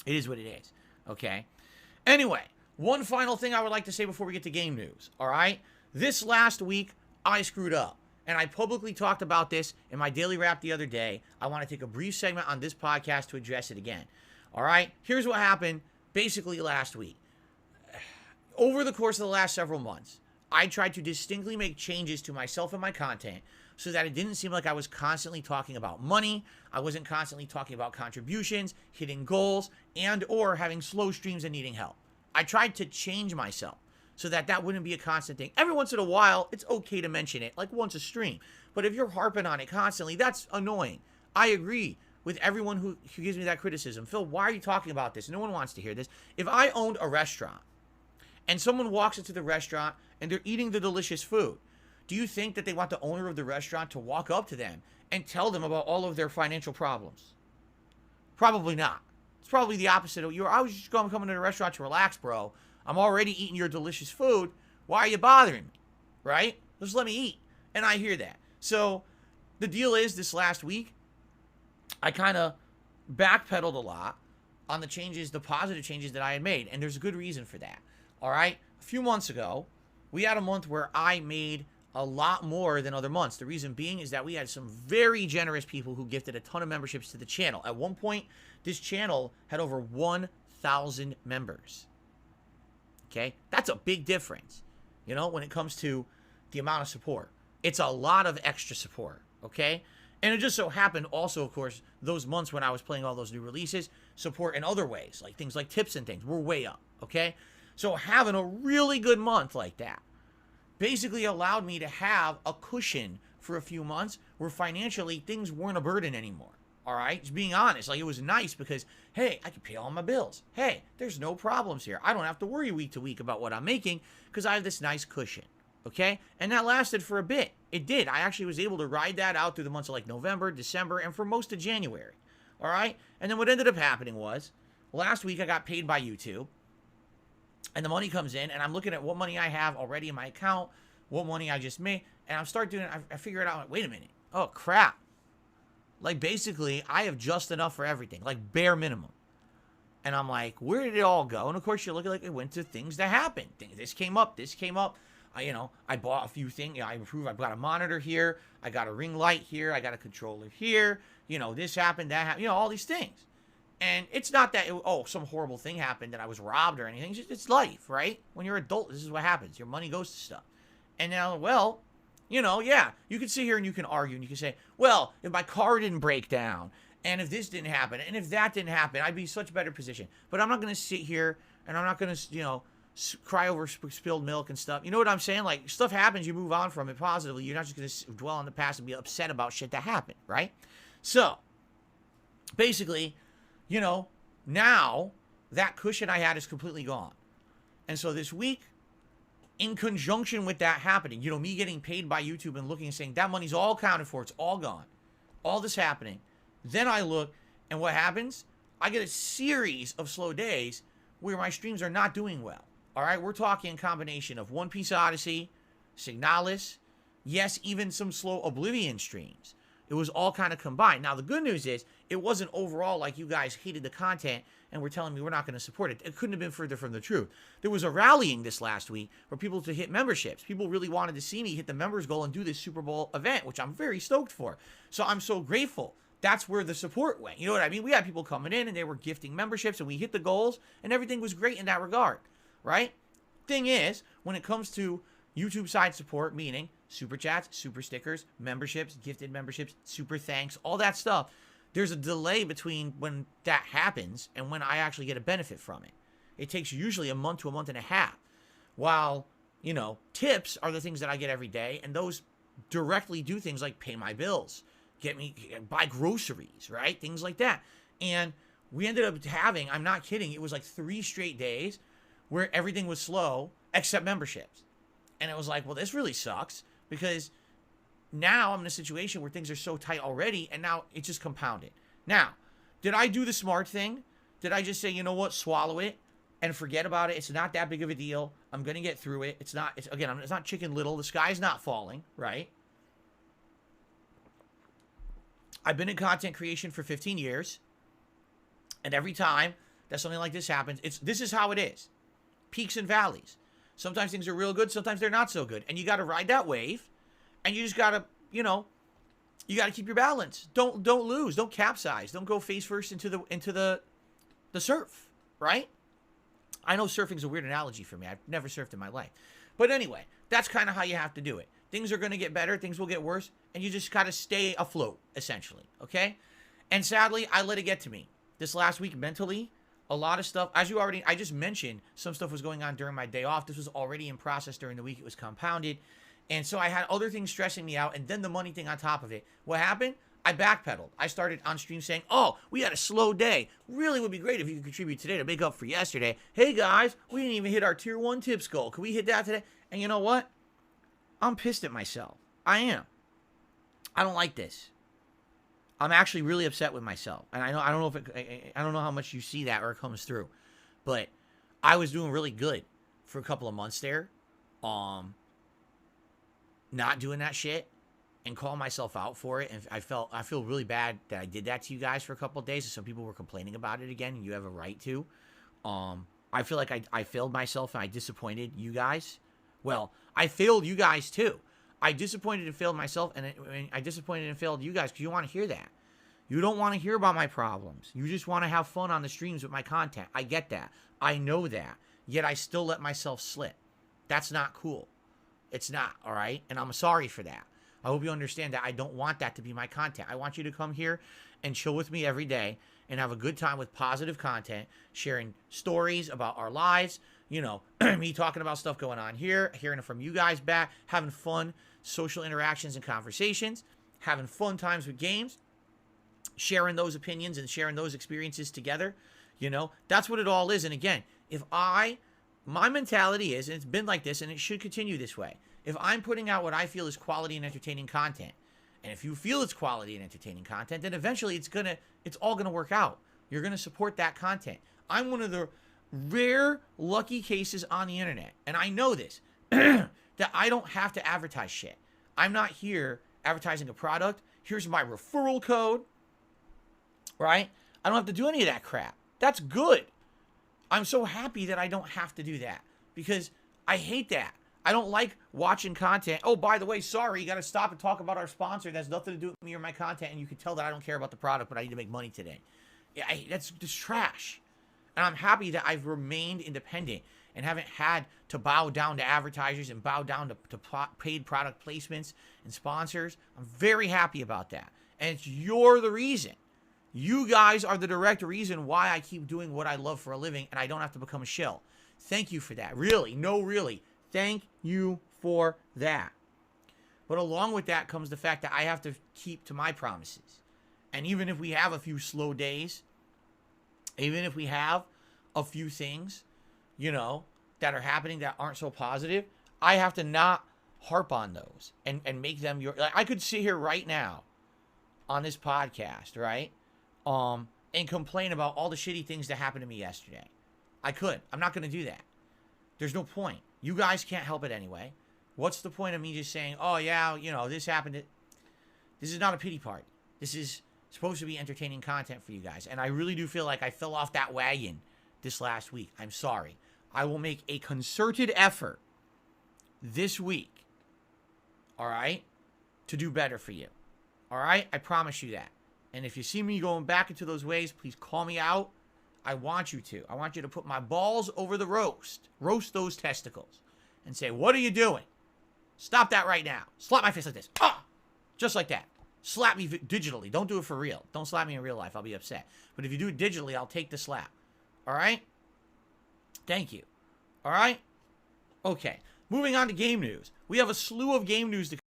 It is what it is. Okay. Anyway, one final thing I would like to say before we get to game news. All right. This last week, I screwed up. And I publicly talked about this in my daily wrap the other day. I want to take a brief segment on this podcast to address it again. All right. Here's what happened basically last week. Over the course of the last several months, I tried to distinctly make changes to myself and my content so that it didn't seem like I was constantly talking about money. I wasn't constantly talking about contributions, hitting goals, and or having slow streams and needing help. I tried to change myself so that that wouldn't be a constant thing. Every once in a while, it's okay to mention it, like once a stream. But if you're harping on it constantly, that's annoying. I agree with everyone who gives me that criticism. Phil, why are you talking about this? No one wants to hear this. If I owned a restaurant and someone walks into the restaurant and they're eating the delicious food, do you think that they want the owner of the restaurant to walk up to them and tell them about all of their financial problems? Probably not. It's probably the opposite. I was just coming to the restaurant to relax, bro. I'm already eating your delicious food. Why are you bothering me? Right? Just let me eat. And I hear that. So the deal is this last week, I kind of backpedaled a lot on the changes, the positive changes that I had made. And there's a good reason for that. All right? A few months ago, we had a month where I made a lot more than other months. The reason being is that we had some very generous people who gifted a ton of memberships to the channel. At one point, this channel had over 1,000 members. Okay? That's a big difference, you know, when it comes to the amount of support. It's a lot of extra support, okay? And it just so happened also, of course, those months when I was playing all those new releases, support in other ways, like things like tips and things, were way up, okay? So having a really good month like that basically allowed me to have a cushion for a few months where financially things weren't a burden anymore. All right, just being honest, like it was nice because, hey, I can pay all my bills. Hey, there's no problems here. I don't have to worry week to week about what I'm making because I have this nice cushion, okay? And that lasted for a bit. It did. I actually was able to ride that out through the months of like November, December, and for most of January, all right? And then what ended up happening was last week I got paid by YouTube, and the money comes in, and I'm looking at what money I have already in my account, what money I just made, and I'm start doing it. I figure it out. Like, wait a minute. Oh, crap. Like, basically, I have just enough for everything, like bare minimum. And I'm like, where did it all go? And of course, you look at like it went to things that happened. This came up. I bought a few things. I improved. I got a monitor here. I got a ring light here. I got a controller here. This happened, that happened. All these things. And it's not that, some horrible thing happened that I was robbed or anything. It's life, right? When you're an adult, this is what happens. Your money goes to stuff. And now, well, yeah, you can sit here and you can argue and you can say, well, if my car didn't break down and if this didn't happen and if that didn't happen, I'd be in such a better position. But I'm not going to sit here and I'm not going to, cry over spilled milk and stuff. You know what I'm saying? Like, stuff happens, you move on from it positively. You're not just going to dwell on the past and be upset about shit that happened, right? So, basically, now that cushion I had is completely gone. And so this week, in conjunction with that happening, me getting paid by YouTube and looking and saying that money's all accounted for, it's all gone, all this happening. Then I look, and what happens? I get a series of slow days where my streams are not doing well. All right, we're talking a combination of One Piece Odyssey, Signalis, yes, even some slow Oblivion streams. It was all kind of combined. Now, the good news is it wasn't overall like you guys hated the content and were telling me we're not going to support it. It couldn't have been further from the truth. There was a rallying this last week for people to hit memberships. People really wanted to see me hit the members goal and do this Super Bowl event, which I'm very stoked for. So I'm so grateful. That's where the support went. You know what I mean? We had people coming in and they were gifting memberships and we hit the goals and everything was great in that regard, right? Thing is, when it comes to YouTube side support, meaning super chats, super stickers, memberships, gifted memberships, super thanks, all that stuff, there's a delay between when that happens and when I actually get a benefit from it. It takes usually a month to a month and a half. While, tips are the things that I get every day, and those directly do things like pay my bills, buy groceries, right? Things like that. And we ended up having, I'm not kidding, it was like 3 straight days where everything was slow except memberships. And it was like, well, this really sucks because now I'm in a situation where things are so tight already and now it's just compounded. Now, did I do the smart thing? Did I just say, you know what, swallow it and forget about it? It's not that big of a deal. I'm going to get through it. It's not Chicken Little. The sky's not falling, right? I've been in content creation for 15 years. And every time that something like this happens. This is how it is. Peaks and valleys. Sometimes things are real good, sometimes they're not so good. And you got to ride that wave, and you just got to, you got to keep your balance. Don't lose, don't capsize, don't go face first into the surf, right? I know surfing's a weird analogy for me. I've never surfed in my life. But anyway, that's kind of how you have to do it. Things are going to get better, things will get worse, and you just got to stay afloat, essentially, okay? And sadly, I let it get to me. This last week, mentally, a lot of stuff, I just mentioned, some stuff was going on during my day off. This was already in process during the week. It was compounded. And so I had other things stressing me out, and then the money thing on top of it. What happened? I backpedaled. I started on stream saying, oh, we had a slow day. Really would be great if you could contribute today to make up for yesterday. Hey, guys, we didn't even hit our tier 1 tips goal. Can we hit that today? And you know what? I'm pissed at myself. I am. I don't like this. I'm actually really upset with myself. And I don't know if I don't know how much you see that or it comes through. But I was doing really good for a couple of months there. Not doing that shit and call myself out for it. And I feel really bad that I did that to you guys for a couple of days. And some people were complaining about it again, and you have a right to. I feel like I failed myself and I disappointed you guys. Well, I failed you guys too. I disappointed and failed myself, and I disappointed and failed you guys because you want to hear that. You don't want to hear about my problems. You just want to have fun on the streams with my content. I get that. I know that. Yet I still let myself slip. That's not cool. It's not, all right? And I'm sorry for that. I hope you understand that I don't want that to be my content. I want you to come here and chill with me every day and have a good time with positive content, sharing stories about our lives, me talking about stuff going on here, hearing it from you guys back, having fun social interactions and conversations, having fun times with games, sharing those opinions and sharing those experiences together. That's what it all is. And again, my mentality is, and it's been like this, and it should continue this way. If I'm putting out what I feel is quality and entertaining content, and if you feel it's quality and entertaining content, then eventually it's all gonna work out. You're gonna support that content. I'm one of the rare lucky cases on the internet, and I know this, that I don't have to advertise shit. I'm not here advertising a product. Here's my referral code, right? I don't have to do any of that crap. That's good. I'm so happy that I don't have to do that because I hate that. I don't like watching content. Oh, by the way, sorry, you got to stop and talk about our sponsor. That has nothing to do with me or my content, and you can tell that I don't care about the product, but I need to make money today. Yeah, that's just trash. And I'm happy that I've remained independent and haven't had to bow down to advertisers and bow down to paid product placements and sponsors. I'm very happy about that. And you're the reason. You guys are the direct reason why I keep doing what I love for a living and I don't have to become a shill. Thank you for that. Really. No, really. Thank you for that. But along with that comes the fact that I have to keep to my promises. And even if we have a few slow days, even if we have a few things, that are happening that aren't so positive, I have to not harp on those and make them I could sit here right now on this podcast, right? And complain about all the shitty things that happened to me yesterday. I could. I'm not going to do that. There's no point. You guys can't help it anyway. What's the point of me just saying, oh, yeah, this happened? This is not a pity party. This is supposed to be entertaining content for you guys. And I really do feel like I fell off that wagon this last week. I'm sorry. I will make a concerted effort this week, all right, to do better for you. All right? I promise you that. And if you see me going back into those ways, please call me out. I want you to. I want you to put my balls over the roast those testicles, and say, what are you doing? Stop that right now. Slap my face like this. Ah! Just like that. Slap me digitally. Don't do it for real. Don't slap me in real life. I'll be upset. But if you do it digitally, I'll take the slap. All right? Thank you. All right? Okay. Moving on to game news. We have a slew of game news to